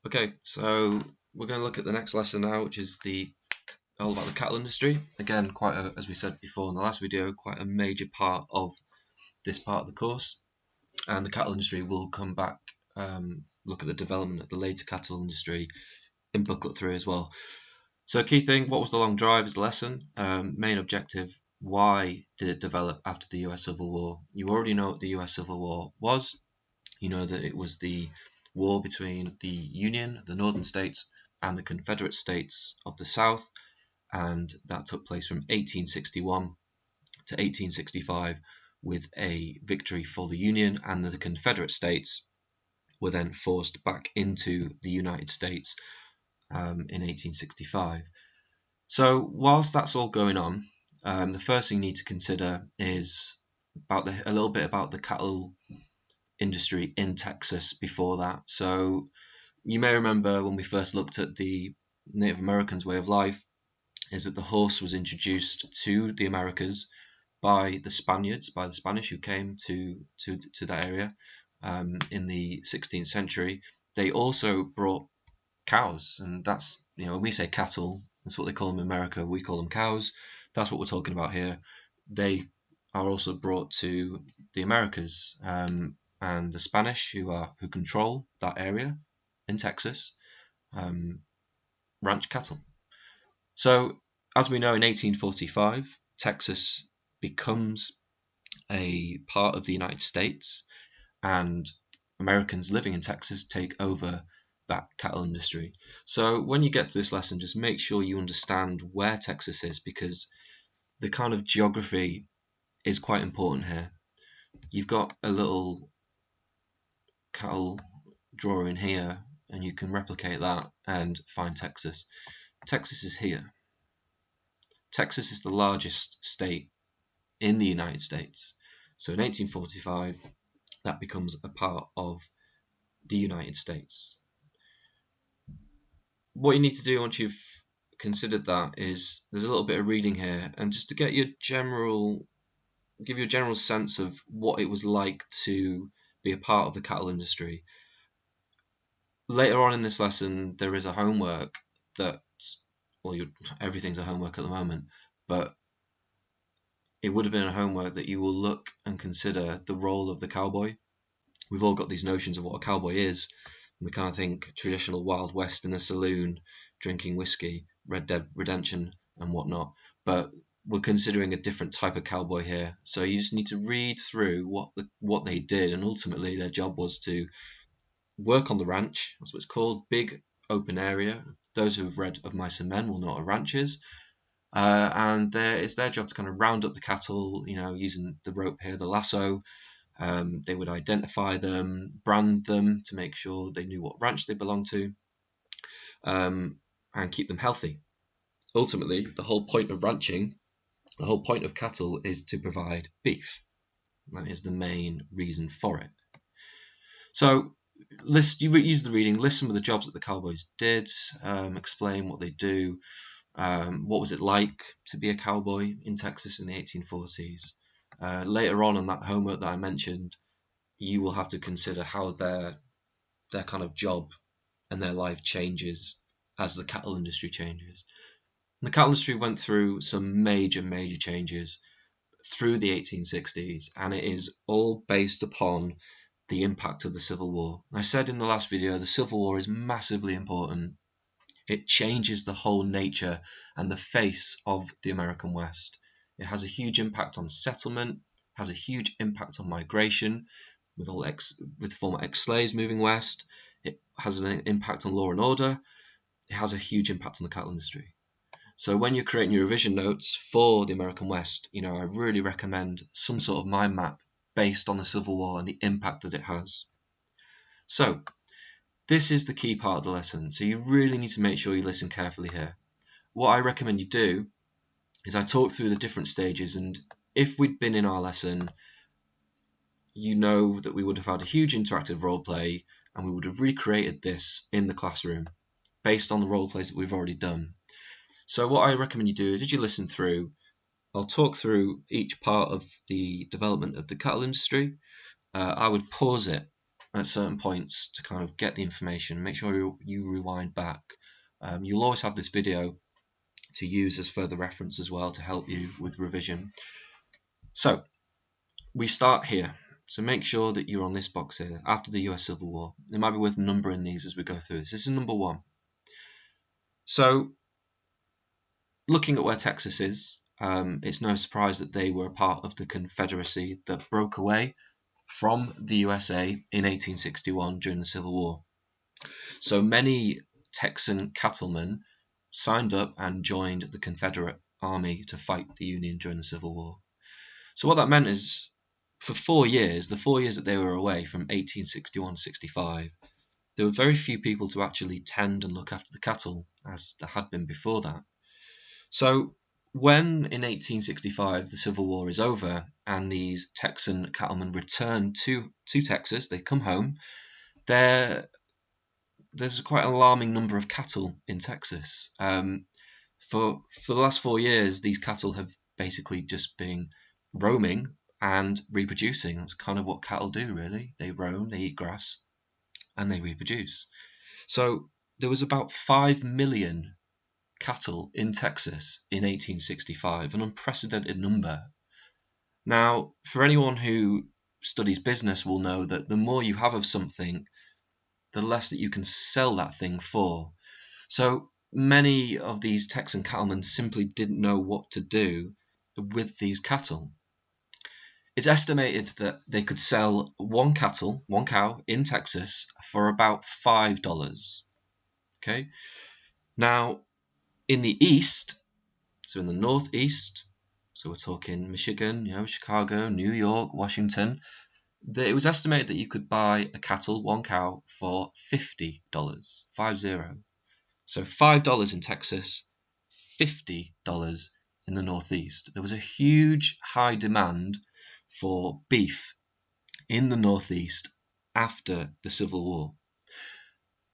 Okay, so we're going to look at the next lesson now, which is all about the cattle industry. Again, as we said before in the last video, quite a major part of this part of the course. And the cattle industry will come back, look at the development of the later cattle industry in booklet 3 as well. So key thing, what was the long drive is the lesson. Main objective, why did it develop after the US Civil War? You already know what the US Civil War was. You know that it was the war between the Union, the northern states, and the Confederate states of the South, and that took place from 1861 to 1865 with a victory for the Union, and the Confederate states were then forced back into the United States in 1865. So whilst that's all going on, the first thing you need to consider is a little bit about the cattle industry in Texas before that. So you may remember when we first looked at the Native Americans' way of life, is that the horse was introduced to the Americas by the Spaniards, by the Spanish who came to that area in the 16th century. They also brought cows, and that's, when we say cattle, that's what they call them in America. We call them cows. That's what we're talking about here. They are also brought to the Americas, and the Spanish who control that area in Texas ranch cattle. So, as we know, in 1845, Texas becomes a part of the United States, and Americans living in Texas take over that cattle industry. So when you get to this lesson, just make sure you understand where Texas is, because the kind of geography is quite important here. You've got a little cattle drawer in here, and you can replicate that and find Texas. Texas is here. Texas is the largest state in the United States. So in 1845, that becomes a part of the United States. What you need to do once you've considered that is, there's a little bit of reading here, and just to give you a general sense of what it was like to be a part of the cattle industry. Later on in this lesson, there is a homework that, everything's a homework at the moment, but it would have been a homework that you will look and consider the role of the cowboy. We've all got these notions of what a cowboy is. We kind of think traditional Wild West in a saloon, drinking whiskey, Red Dead Redemption and whatnot. But we're considering a different type of cowboy here. So you just need to read through what they did, and ultimately their job was to work on the ranch. That's what it's called, big open area. Those who have read Of Mice and Men will know what a ranch is. And it's their job to kind of round up the cattle, using the rope here, the lasso. They would identify them, brand them to make sure they knew what ranch they belonged to, and keep them healthy. Ultimately, the whole point of ranching, the whole point of cattle, is to provide beef. That is the main reason for it. So you use the reading, list some of the jobs that the cowboys did, explain what they do, what was it like to be a cowboy in Texas in the 1840s. Later on in that homework that I mentioned, you will have to consider how their kind of job and their life changes as the cattle industry changes. And the cattle industry went through some major changes through the 1860s, and it is all based upon the impact of the Civil War. I said in the last video, the Civil War is massively important. It changes the whole nature and the face of the American West. It has a huge impact on settlement, has a huge impact on migration, with former ex-slaves moving west. It has an impact on law and order. It has a huge impact on the cattle industry. So when you're creating your revision notes for the American West, I really recommend some sort of mind map based on the Civil War and the impact that it has. So this is the key part of the lesson. So you really need to make sure you listen carefully here. What I recommend you do is I talk through the different stages, and if we'd been in our lesson, you know that we would have had a huge interactive role play, and we would have recreated this in the classroom based on the role plays that we've already done. So what I recommend you do is, as you listen through, I'll talk through each part of the development of the cattle industry. I would pause it at certain points to kind of get the information. Make sure you rewind back. You'll always have this video to use as further reference as well to help you with revision. So we start here. So make sure that you're on this box here, after the US Civil War. It might be worth numbering these as we go through this. This is number 1. So looking at where Texas is, it's no surprise that they were a part of the Confederacy that broke away from the USA in 1861 during the Civil War. So many Texan cattlemen signed up and joined the Confederate Army to fight the Union during the Civil War. So what that meant is, for 4 years, the 4 years that they were away from 1861-65, there were very few people to actually tend and look after the cattle, as there had been before that. So when in 1865 the Civil War is over and these Texan cattlemen return to Texas, they come home, there's quite an alarming number of cattle in Texas. For the last 4 years, these cattle have basically just been roaming and reproducing. That's kind of what cattle do, really. They roam, they eat grass, and they reproduce. So there was about 5 million cattle in Texas in 1865, an unprecedented number. Now, for anyone who studies business will know that the more you have of something, the less that you can sell that thing for. So many of these Texan cattlemen simply didn't know what to do with these cattle. It's estimated that they could sell one cow in Texas for about $5. Okay. Now, in the East, so in the Northeast, so we're talking Michigan, Chicago, New York, Washington, it was estimated that you could buy one cow for $50, 50. So $5 in Texas, $50 in the Northeast. There was a huge high demand for beef in the Northeast after the Civil War.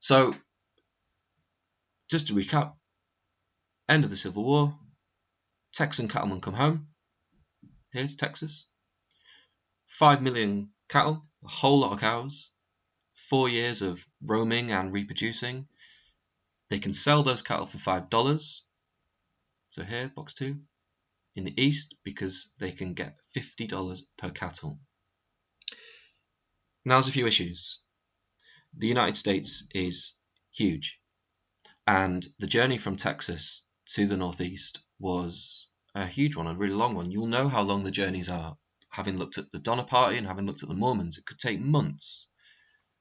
So, just to recap, end of the Civil War, Texan cattlemen come home. Here's Texas. 5 million cattle, a whole lot of cows, 4 years of roaming and reproducing. They can sell those cattle for $5. So here, box 2, in the East, because they can get $50 per cattle. Now there's a few issues. The United States is huge, and the journey from Texas to the Northeast was a huge one, a really long one. You'll know how long the journeys are, having looked at the Donner Party and having looked at the Mormons. It could take months.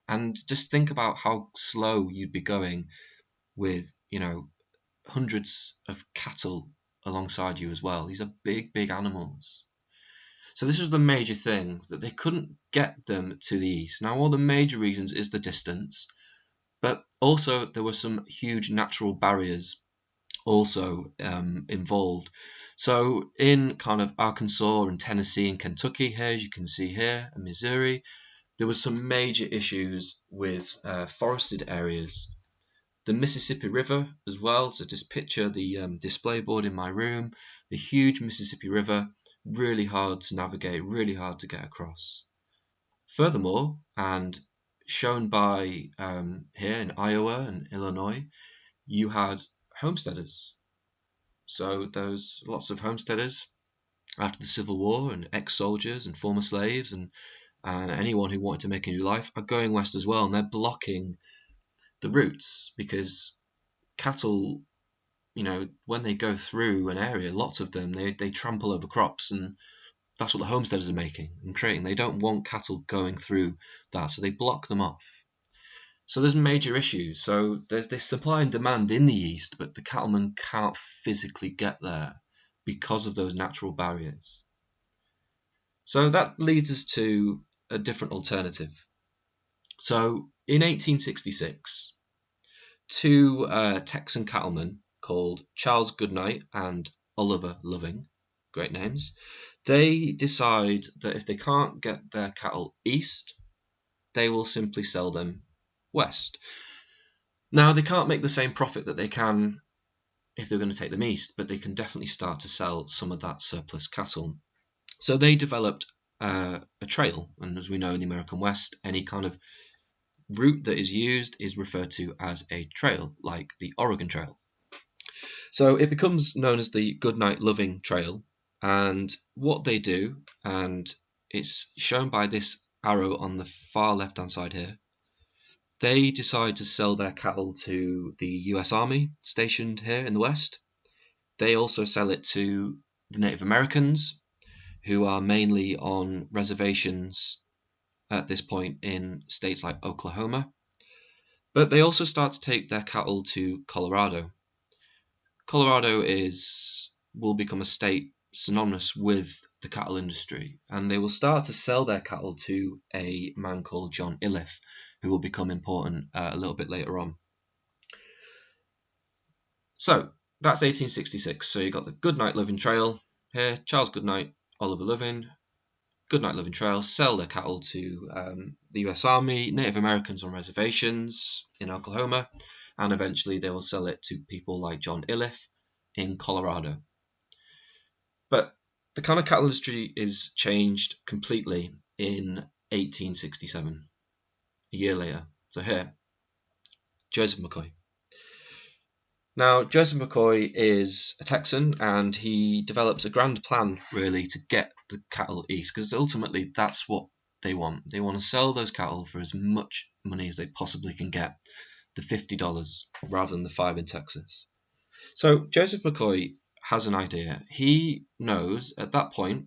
And just think about how slow you'd be going with, hundreds of cattle alongside you as well. These are big, big animals. So this was the major thing, that they couldn't get them to the east. Now, one of the major reasons is the distance, but also there were some huge natural barriers also involved. So in kind of Arkansas and Tennessee and Kentucky here, as you can see here, and Missouri, there was some major issues with forested areas. The Mississippi River as well, so just picture the display board in my room, the huge Mississippi River, really hard to navigate, really hard to get across. Furthermore, and shown by here in Iowa and Illinois, you had homesteaders. So those lots of homesteaders after the Civil War, and ex-soldiers and former slaves and anyone who wanted to make a new life are going west as well, and they're blocking the routes because cattle, when they go through an area, lots of them, they trample over crops, and that's what the homesteaders are making and creating. They don't want cattle going through that, so they block them off. So there's major issues. So there's this supply and demand in the east, but the cattlemen can't physically get there because of those natural barriers. So that leads us to a different alternative. So in 1866, two Texan cattlemen called Charles Goodnight and Oliver Loving, great names, they decide that if they can't get their cattle east, they will simply sell them west. Now, they can't make the same profit that they can if they're going to take them east, but they can definitely start to sell some of that surplus cattle. So they developed a trail, and as we know in the American West, any kind of route that is used is referred to as a trail, like the Oregon Trail. So it becomes known as the Goodnight Loving Trail, and what they do, and it's shown by this arrow on the far left-hand side here, they decide to sell their cattle to the US Army stationed here in the West. They also sell it to the Native Americans, who are mainly on reservations at this point in states like Oklahoma. But they also start to take their cattle to Colorado. Colorado will become a state synonymous with the cattle industry, and they will start to sell their cattle to a man called John Iliffe, who will become important a little bit later on. So that's 1866. So you've got the Goodnight Loving Trail here, Charles Goodnight, Oliver Loving, Goodnight Loving Trail, sell their cattle to the US Army, Native Americans on reservations in Oklahoma, and eventually they will sell it to people like John Iliffe in Colorado. But the kind of cattle industry is changed completely in 1867, a year later. So here, Joseph Mccoy. Now, Joseph Mccoy is a Texan, and he develops a grand plan, really, to get the cattle east, because ultimately that's what they want. They want to sell those cattle for as much money as they possibly can get, the $50, rather than the $5 in Texas. So Joseph Mccoy has an idea. He knows at that point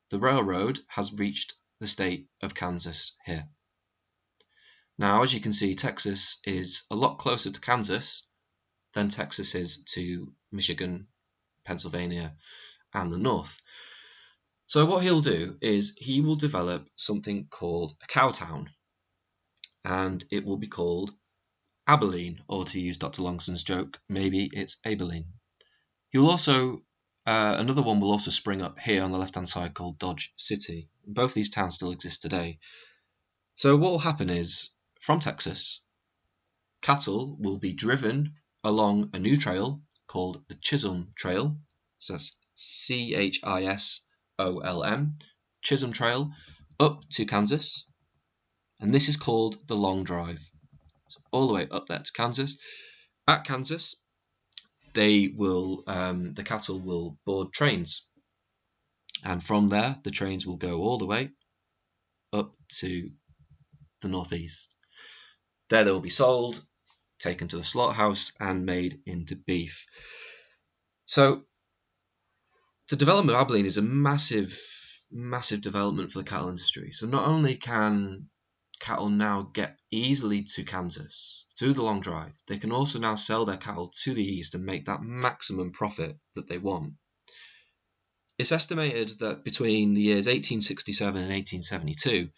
the railroad has reached the state of Kansas here. Now, as you can see, Texas is a lot closer to Kansas than Texas is to Michigan, Pennsylvania, and the North. So what he'll do is he will develop something called a cow town, and it will be called Abilene, or to use Dr. Longson's joke, maybe it's Abilene. He will also, another one will also spring up here on the left-hand side called Dodge City. Both these towns still exist today. So what will happen is, from Texas, cattle will be driven along a new trail called the Chisholm Trail. So that's Chisholm, Chisholm Trail, up to Kansas. And this is called the Long Drive. So all the way up there to Kansas. At Kansas, the cattle will board trains. And from there, the trains will go all the way up to the northeast. There they will be sold, taken to the slaughterhouse, and made into beef. So the development of Abilene is a massive, massive development for the cattle industry. So not only can cattle now get easily to Kansas, to the Long Drive, they can also now sell their cattle to the east and make that maximum profit that they want. It's estimated that between the years 1867 and 1872,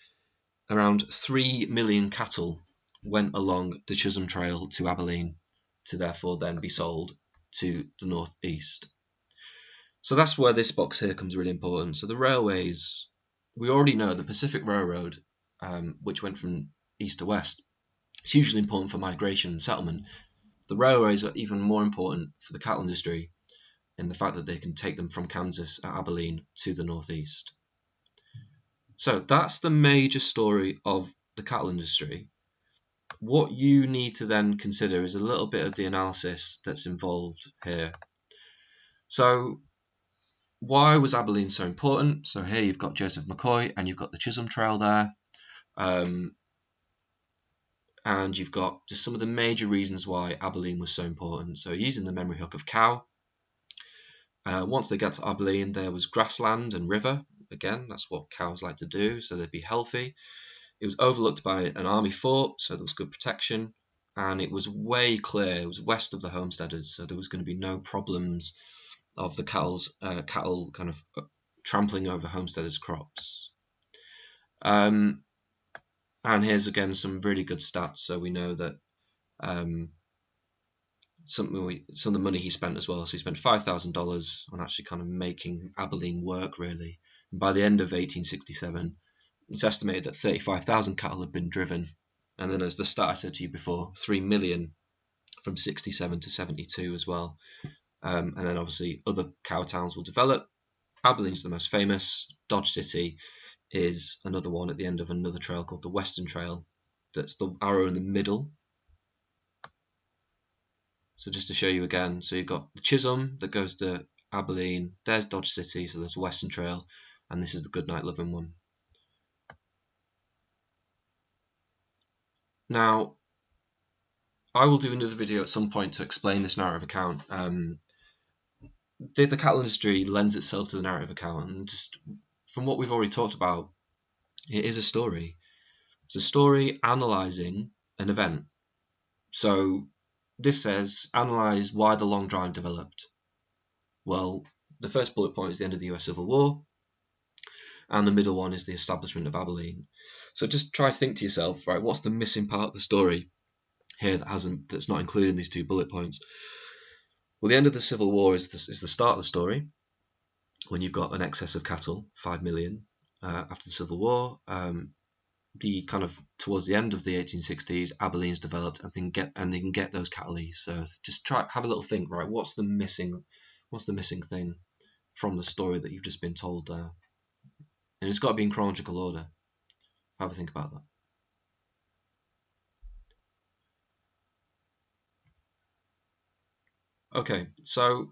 around 3 million cattle went along the Chisholm Trail to Abilene to therefore then be sold to the northeast. So that's where this box here comes really important. So the railways, we already know the Pacific Railroad, which went from east to west, is hugely important for migration and settlement. The railways are even more important for the cattle industry in the fact that they can take them from Kansas at Abilene to the northeast. So that's the major story of the cattle industry. What you need to then consider is a little bit of the analysis that's involved here. So why was Abilene so important? So here you've got Joseph Mccoy, and you've got the Chisholm Trail there. And you've got just some of the major reasons why Abilene was so important. So using the memory hook of cow. Once they got to Abilene, there was grassland and river. Again, that's what cows like to do, so they'd be healthy. It was overlooked by an army fort, so there was good protection. And it was way clear. It was west of the homesteaders, so there was going to be no problems of the cattle kind of trampling over homesteaders' crops. And here's again some really good stats. So we know that some of the money he spent as well. So he spent $5,000 on actually kind of making Abilene work, really. And by the end of 1867, it's estimated that 35,000 cattle had been driven. And then, as the stat I said to you before, 3 million from 67 to 72 as well. And then obviously other cow towns will develop. Abilene's the most famous. Dodge City is another one at the end of another trail called the Western Trail. that's the arrow in the middle. So just to show you again, so you've got the Chisholm that goes to Abilene, there's Dodge City, so there's Western Trail, and this is the Goodnight Loving one. Now, I will do another video at some point to explain this narrative account. The cattle industry lends itself to the narrative account, and just from what we've already talked about, it is a story. It's a story analysing an event. So this says, analyse why the long drive developed. Well, the first bullet point is the end of the US Civil War, and the middle one is the establishment of Abilene. So just try to think to yourself, right, what's the missing part of the story here that's not included in these 2 bullet points? Well, the end of the Civil War is the start of the story, when you've got an excess of cattle, 5 million, after the Civil War. The kind of towards the end of the 1860s, Abilene's developed, and they can get those cattle east. So just have a little think, right? What's the missing thing from the story that you've just been told there? And it's got to be in chronological order. Have a think about that. Okay, so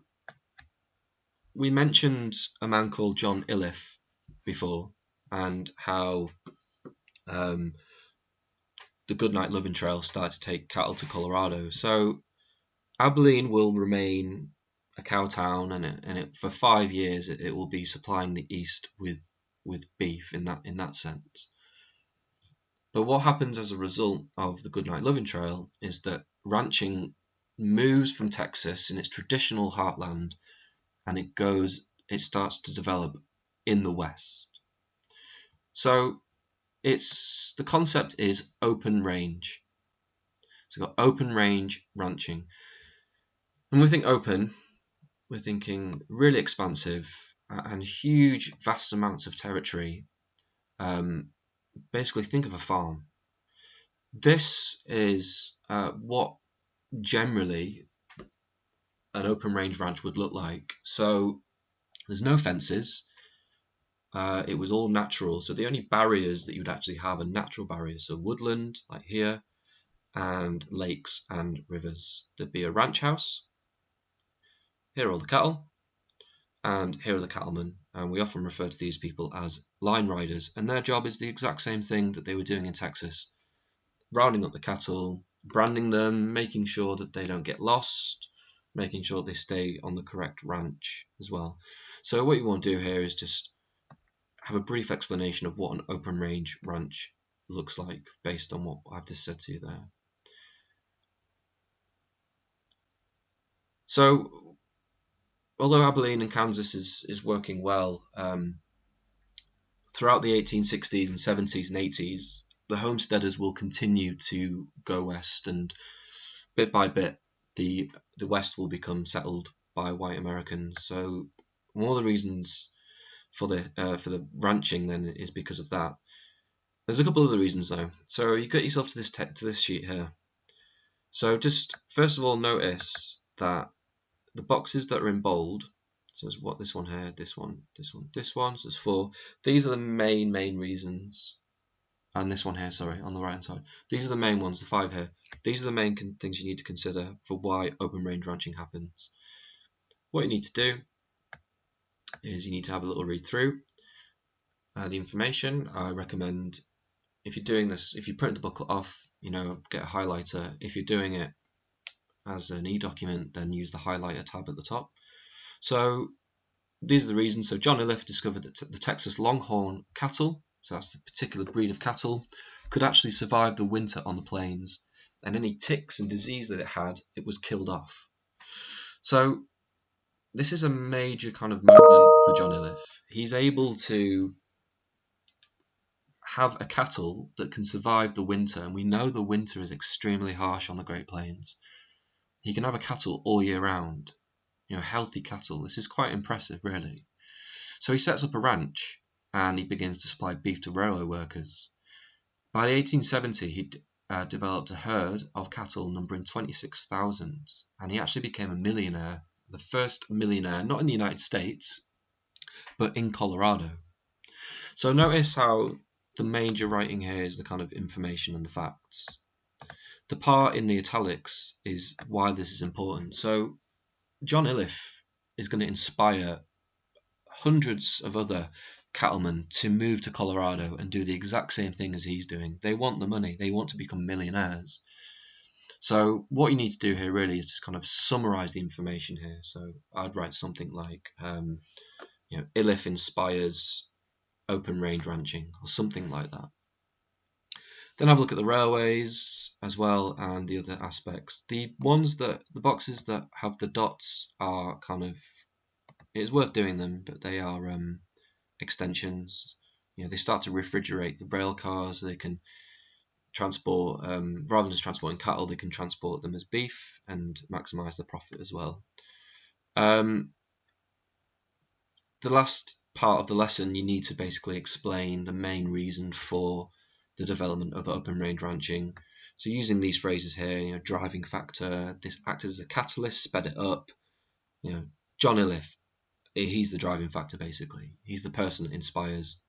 we mentioned a man called John Iliffe before, and how the Goodnight Loving Trail started to take cattle to Colorado. So Abilene will remain a cow town, and for 5 years it will be supplying the east with beef in that sense. But what happens as a result of the Goodnight Loving Trail is that ranching moves from Texas in its traditional heartland, and it starts to develop in the west. So the concept is open range. So we've got open range ranching. When we think open, we're thinking really expansive and huge, vast amounts of territory. Basically, think of a farm. This is what generally an open range ranch would look like. So there's no fences. It was all natural. So the only barriers that you would actually have are natural barriers. So woodland, like here, and lakes and rivers. There'd be a ranch house. Here are all the cattle. And here are the cattlemen, and we often refer to these people as line riders, and their job is the exact same thing that they were doing in Texas, rounding up the cattle, branding them, making sure that they don't get lost, making sure they stay on the correct ranch as well. So what you want to do here is just have a brief explanation of what an open range ranch looks like based on what I've just said to you there. So although Abilene in Kansas is working well, throughout the 1860s and 70s and 80s, the homesteaders will continue to go west, and bit by bit, the West will become settled by white Americans. So one of the reasons for the ranching then is because of that. There's a couple other reasons though. So you get yourself to this sheet here. So just first of all, notice that the boxes that are in bold. So there's this one here, this one, this one, this one. So there's 4. These are the main reasons. And this one here, sorry, on the right hand side. These are the main ones, the 5 here. These are the main things you need to consider for why open range ranching happens. What you need to do is you need to have a little read through the information. I recommend, if you're doing this, if you print the booklet off, get a highlighter. If you're doing it as an e-document, then use the highlighter tab at the top. So these are the reasons. So John Iliffe discovered that the Texas Longhorn cattle, so that's the particular breed of cattle, could actually survive the winter on the plains, and any ticks and disease that it had, it was killed off. So this is a major kind of movement for John Iliffe. He's able to have a cattle that can survive the winter, and we know the winter is extremely harsh on the Great Plains. He can have a cattle all year round, healthy cattle. This is quite impressive, really. So he sets up a ranch, and he begins to supply beef to railway workers. By 1870, he developed a herd of cattle numbering 26,000, and he actually became a millionaire, the first millionaire, not in the United States, but in Colorado. So notice how the major writing here is the kind of information and the facts. The part in the italics is why this is important. So John Iliffe is going to inspire hundreds of other cattlemen to move to Colorado and do the exact same thing as he's doing. They want the money. They want to become millionaires. So what you need to do here really is just kind of summarize the information here. So I'd write something like, Iliffe inspires open range ranching or something like that. Then have a look at the railways as well and the other aspects. The boxes that have the dots are kind of, it's worth doing them, but they are extensions. They start to refrigerate the rail cars. They can transport, rather than just transporting cattle, they can transport them as beef and maximize the profit as well. The last part of the lesson, you need to basically explain the main reason for the development of open range ranching. So using these phrases here, driving factor, this acted as a catalyst, sped it up. John Iliffe, he's the driving factor basically. He's the person that inspires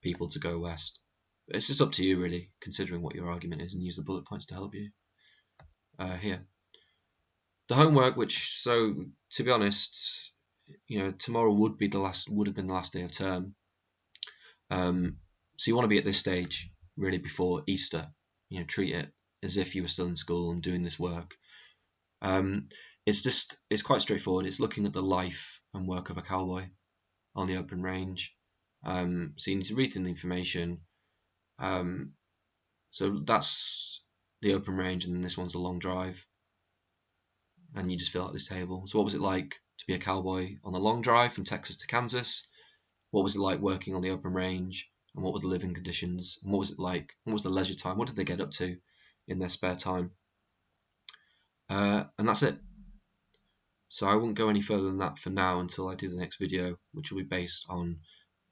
people to go west. But it's just up to you really, considering what your argument is, and use the bullet points to help you. Here. The homework, so to be honest, tomorrow would have been the last day of term. So you want to be at this stage really before Easter. Treat it as if you were still in school and doing this work. It's quite straightforward. It's looking at the life and work of a cowboy on the open range. So you need to read through the information. So that's the open range, and then this one's the long drive. And you just fill out this table. So what was it like to be a cowboy on a long drive from Texas to Kansas? What was it like working on the open range? And what were the living conditions? And what was it like? What was the leisure time? What did they get up to in their spare time? And that's it. So I won't go any further than that for now until I do the next video, which will be based on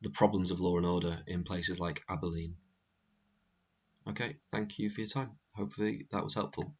the problems of law and order in places like Abilene. Okay, thank you for your time. Hopefully that was helpful.